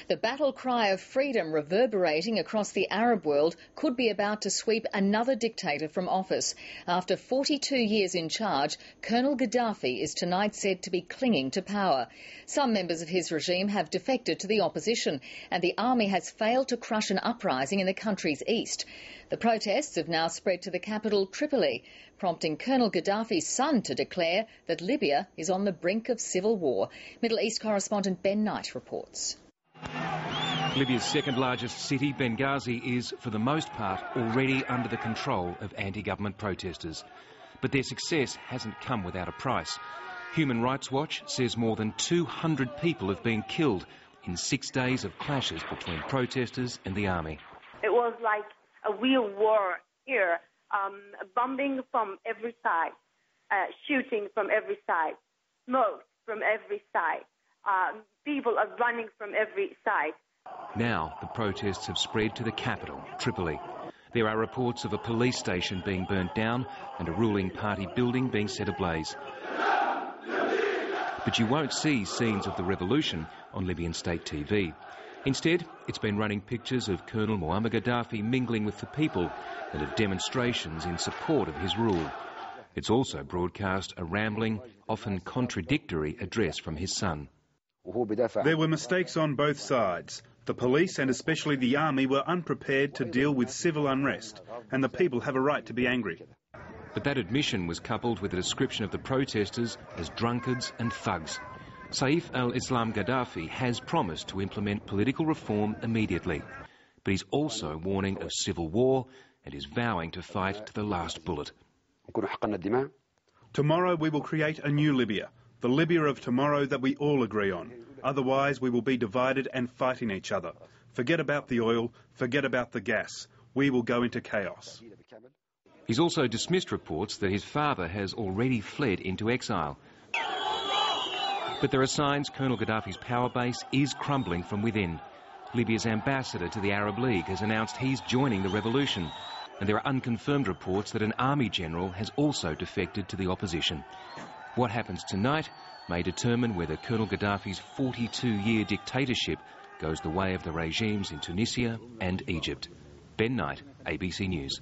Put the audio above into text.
The battle cry of freedom reverberating across the Arab world could be about to sweep another dictator from office. After 42 years in charge, Colonel Gaddafi is tonight said to be clinging to power. Some members of his regime have defected to the opposition, and the army has failed to crush an uprising in the country's east. The protests have now spread to the capital, Tripoli, prompting Colonel Gaddafi's son to declare that Libya is on the brink of civil war. Middle East correspondent Ben Knight reports. Libya's second largest city, Benghazi, is, for the most part, already under the control of anti-government protesters. But their success hasn't come without a price. Human Rights Watch says more than 200 people have been killed in 6 days of clashes between protesters and the army. It was like a real war here, bombing from every side, shooting from every side, smoke from every side. People are running from every side. Now the protests have spread to the capital, Tripoli. There are reports of a police station being burnt down and a ruling party building being set ablaze. But you won't see scenes of the revolution on Libyan state TV. Instead, it's been running pictures of Colonel Moamar Gaddafi mingling with the people and of demonstrations in support of his rule. It's also broadcast a rambling, often contradictory address from his son. There were mistakes on both sides. The police and especially the army were unprepared to deal with civil unrest, and the people have a right to be angry. But that admission was coupled with a description of the protesters as drunkards and thugs. Saif al-Islam Gaddafi has promised to implement political reform immediately, but he's also warning of civil war and is vowing to fight to the last bullet. Tomorrow we will create a new Libya, the Libya of tomorrow that we all agree on. Otherwise we will be divided and fighting each other. Forget about the oil, forget about the gas. We will go into chaos. He's also dismissed reports that his father has already fled into exile. But there are signs Colonel Gaddafi's power base is crumbling from within. Libya's ambassador to the Arab League has announced he's joining the revolution, and there are unconfirmed reports that an army general has also defected to the opposition. What happens tonight may determine whether Colonel Gaddafi's 42-year dictatorship goes the way of the regimes in Tunisia and Egypt. Ben Knight, ABC News.